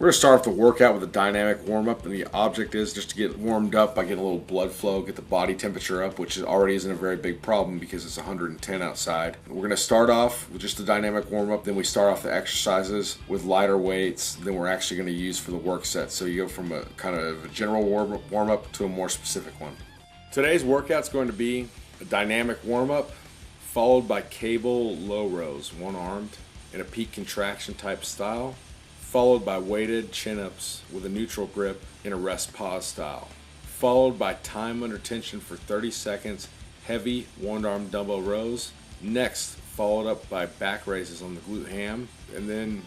We're going to start off the workout with a dynamic warm-up, and the object is just to get warmed up by getting a little blood flow, get the body temperature up, which already isn't a very big problem because it's 110 outside. We're going to start off with just a dynamic warm-up, then we start off the exercises with lighter weights than we're actually going to use for the work set. So you go from a kind of a general warm-up to a more specific one. Today's workout is going to be a dynamic warm-up followed by cable low rows, one-armed, in a peak contraction type style, followed by weighted chin-ups with a neutral grip in a rest pause style, followed by time under tension for 30 seconds, heavy one-arm dumbbell rows, next followed up by back raises on the glute ham, and then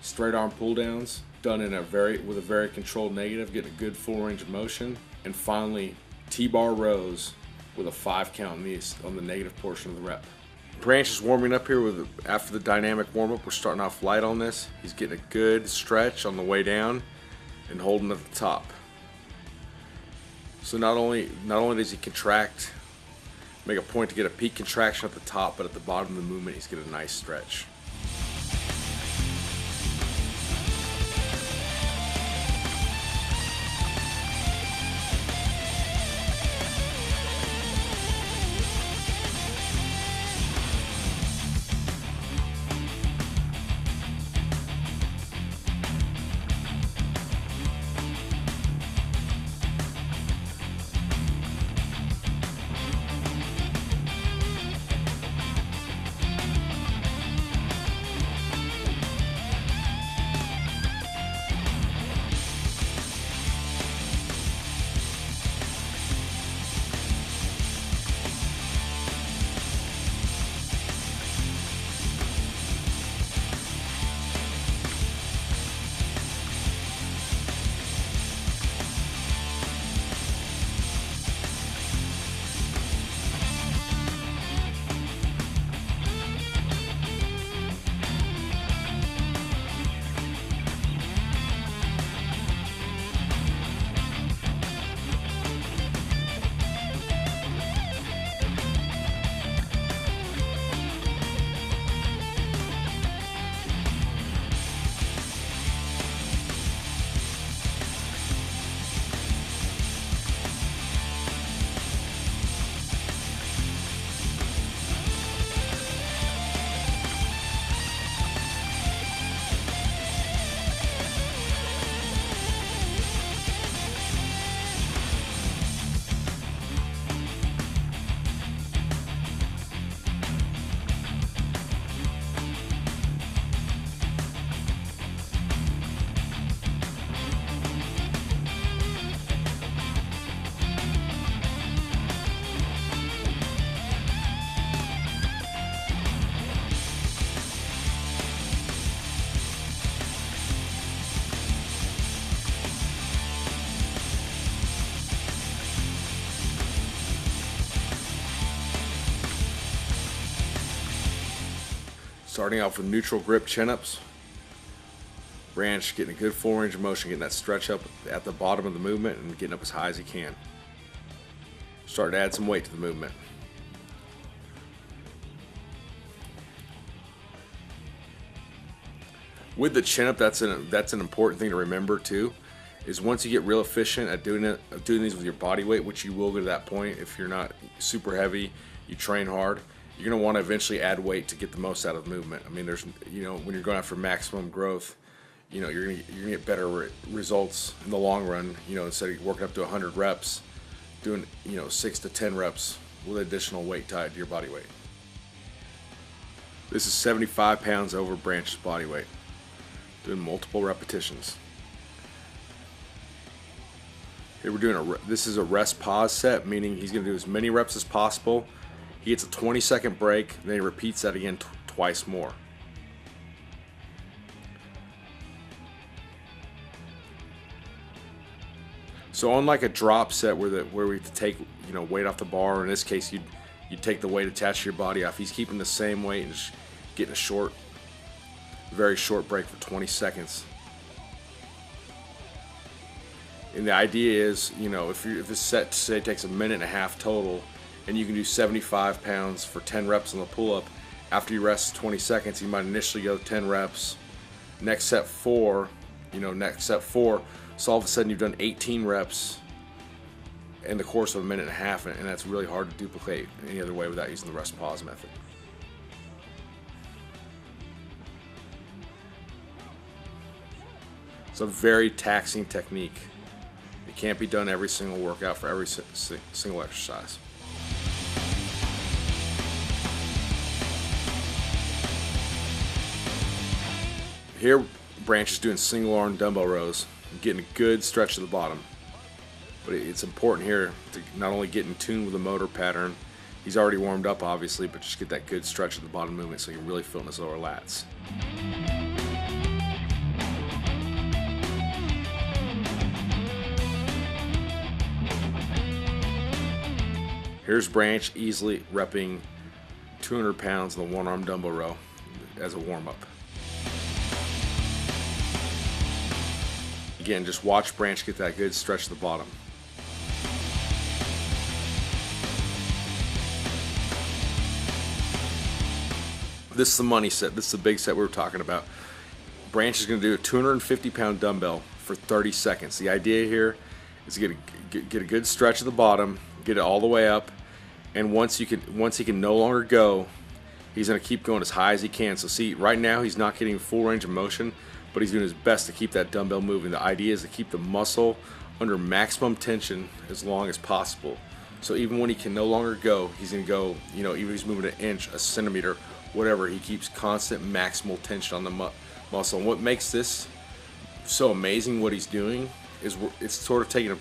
straight arm pull downs done in with a very controlled negative, getting a good full range of motion, and finally T-bar rows with a 5 count on the negative portion of the rep. Bryant is warming up here after the dynamic warm-up. We're starting off light on this. He's getting a good stretch on the way down and holding at the top. So not only does he contract, make a point to get a peak contraction at the top, but at the bottom of the movement he's getting a nice stretch. Starting off with neutral grip chin-ups. Bryant getting a good full range of motion, getting that stretch up at the bottom of the movement and getting up as high as he can. Start to add some weight to the movement. With the chin-up, that's an important thing to remember too, is once you get real efficient at doing these with your body weight, which you will get to that point if you're not super heavy, you train hard, you're going to want to eventually add weight to get the most out of the movement. I mean, when you're going after maximum growth, you're going to get better results in the long run. Instead of working up to 100 reps, doing 6 to 10 reps with additional weight tied to your body weight. This is 75 pounds over Bryant's body weight, doing multiple repetitions. Here we're doing this is a rest pause set, meaning he's going to do as many reps as possible. He gets a 20-second break, then he repeats that again twice more. So unlike a drop set where we have to take weight off the bar, or in this case you'd take the weight attached to your body off, he's keeping the same weight and just getting a very short break for 20 seconds. And the idea is, if this set, say, takes a minute and a half total, and you can do 75 pounds for 10 reps on the pull-up, after you rest 20 seconds, you might initially go 10 reps. Next set 4, next step 4. So all of a sudden you've done 18 reps in the course of a minute and a half, and that's really hard to duplicate any other way without using the rest pause method. It's a very taxing technique. It can't be done every single workout for every single exercise. Here, Branch is doing single arm dumbbell rows, getting a good stretch to the bottom. But it's important here to not only get in tune with the motor pattern, he's already warmed up obviously, but just get that good stretch at the bottom movement so you can really feel in his lower lats. Here's Branch easily repping 200 pounds in the one arm dumbbell row as a warm up. Again, just watch Branch get that good stretch to the bottom. This is the money set. This is the big set we were talking about. Branch is going to do a 250-pound dumbbell for 30 seconds. The idea here is to get a good stretch at the bottom, get it all the way up, and once he can no longer go, he's going to keep going as high as he can. So see, right now he's not getting full range of motion, but he's doing his best to keep that dumbbell moving. The idea is to keep the muscle under maximum tension as long as possible. So even when he can no longer go, he's going to go, even if he's moving an inch, a centimeter, whatever, he keeps constant maximal tension on the muscle. And what makes this so amazing, what he's doing, is it's sort of taking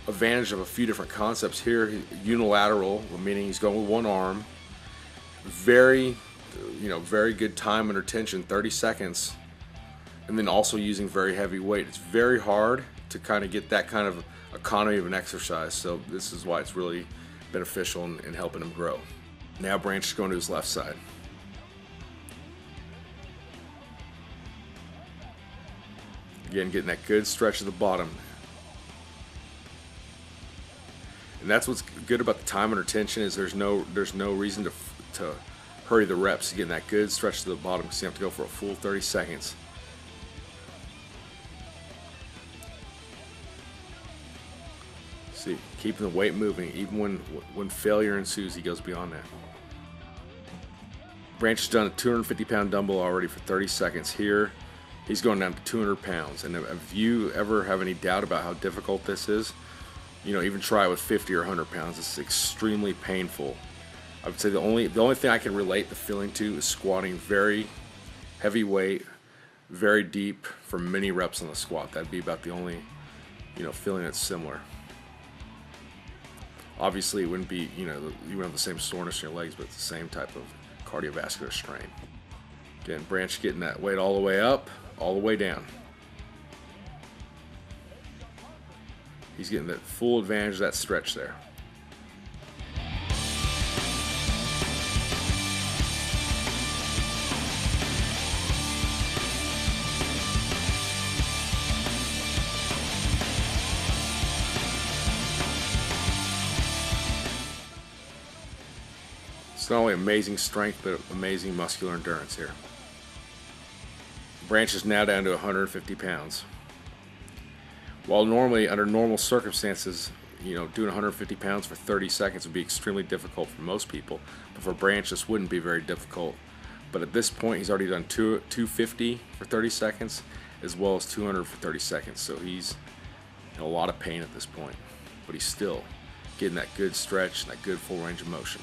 advantage of a few different concepts here. Unilateral, meaning he's going with one arm. Very good time under tension, 30 seconds. And then also using very heavy weight. It's very hard to kind of get that kind of economy of an exercise. So this is why it's really beneficial in helping him grow. Now Branch is going to his left side. Again, getting that good stretch at the bottom. And that's what's good about the time under tension, is there's no reason to hurry the reps. Getting that good stretch to the bottom because you have to go for a full 30 seconds. See, keeping the weight moving, even when failure ensues, he goes beyond that. Branch has done a 250-pound dumbbell already for 30 seconds. Here, he's going down to 200 pounds. And if you ever have any doubt about how difficult this is, even try it with 50 or 100 pounds. It's extremely painful. I would say the only thing I can relate the feeling to is squatting very heavy weight, very deep for many reps on the squat. That'd be about the only, feeling that's similar. Obviously, it wouldn't be, you wouldn't have the same soreness in your legs, but it's the same type of cardiovascular strain. Again, Branch getting that weight all the way up, all the way down. He's getting that full advantage of that stretch there. It's not only amazing strength, but amazing muscular endurance here. Branch is now down to 150 pounds. While normally, under normal circumstances, doing 150 pounds for 30 seconds would be extremely difficult for most people. But for Branch, this wouldn't be very difficult. But at this point, he's already done 250 for 30 seconds, as well as 200 for 30 seconds. So he's in a lot of pain at this point. But he's still getting that good stretch and that good full range of motion.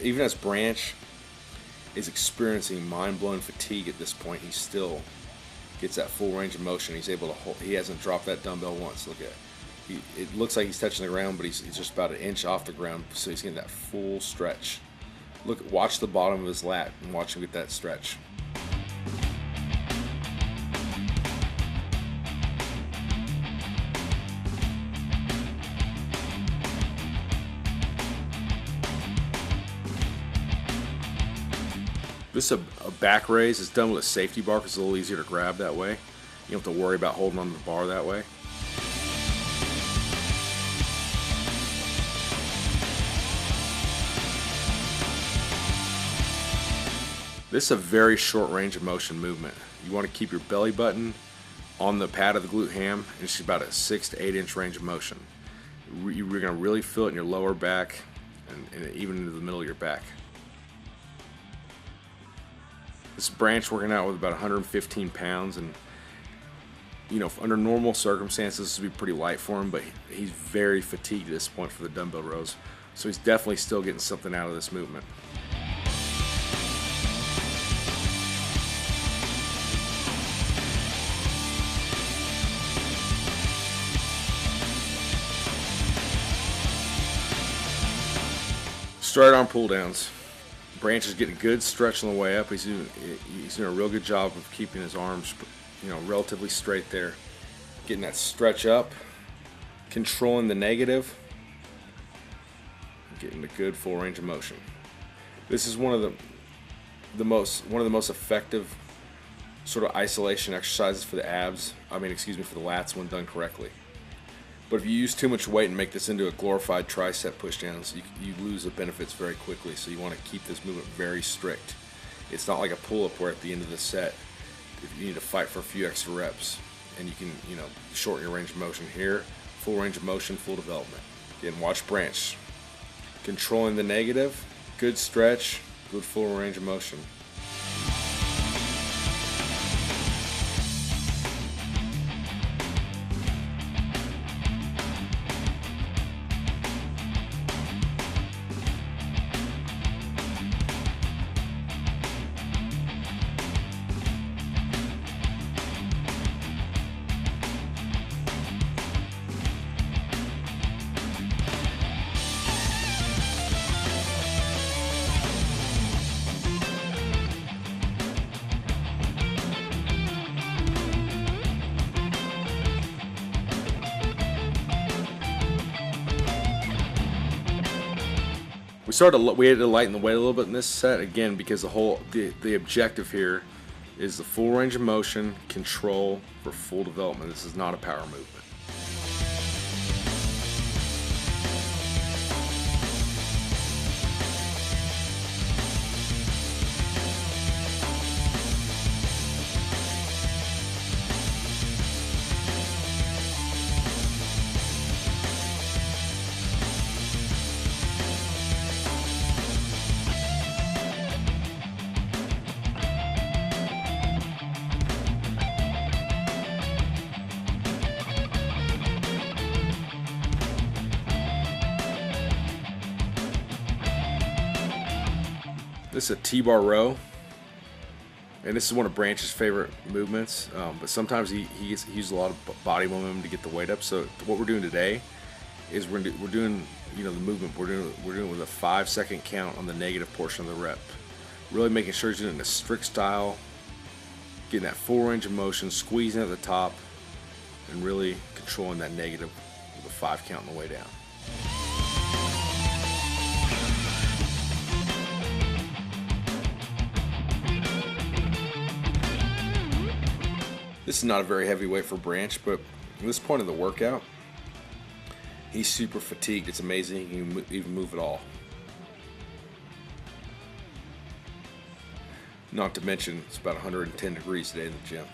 Even as Branch is experiencing mind-blowing fatigue at this point, he still gets that full range of motion. He's able to hold. He hasn't dropped that dumbbell once. Look at it. It looks like he's touching the ground, but he's just about an inch off the ground, so he's getting that full stretch. Watch the bottom of his lat and watch him get that stretch. This is a back raise. It's done with a safety bar because it's a little easier to grab that way. You don't have to worry about holding on to the bar that way. This is a very short range of motion movement. You want to keep your belly button on the pad of the glute ham, and it's about a 6 to 8 inch range of motion. You're going to really feel it in your lower back and even into the middle of your back. This Bryant's working out with about 115 pounds, and you know, under normal circumstances this would be pretty light for him, but he's very fatigued at this point for the dumbbell rows, so he's definitely still getting something out of this movement. Straight arm pull downs. Branch is getting a good stretch on the way up. He's doing a real good job of keeping his arms, you know, relatively straight there. Getting that stretch up, controlling the negative, getting a good full range of motion. This is one of the most effective sort of isolation exercises for the abs. For the lats when done correctly. But if you use too much weight and make this into a glorified tricep pushdowns, you lose the benefits very quickly. So you want to keep this movement very strict. It's not like a pull-up where at the end of the set, if you need to fight for a few extra reps, and you can, you know, shorten your range of motion here. Full range of motion, full development. Again, watch Branch. Controlling the negative, good stretch, good full range of motion. We had to lighten the weight a little bit in this set, again, because the objective here is the full range of motion, control for full development. This is not a power movement. This is a T-bar row, and this is one of Branch's favorite movements, but sometimes he uses a lot of body momentum to get the weight up. So what we're doing today is we're doing, you know, the movement. We're doing it with a 5-second count on the negative portion of the rep. Really making sure he's doing it in a strict style, getting that full range of motion, squeezing at the top, and really controlling that negative with a 5 count on the way down. This is not a very heavy weight for Branch, but at this point of the workout, he's super fatigued. It's amazing he can even move at all. Not to mention, it's about 110 degrees today in the gym.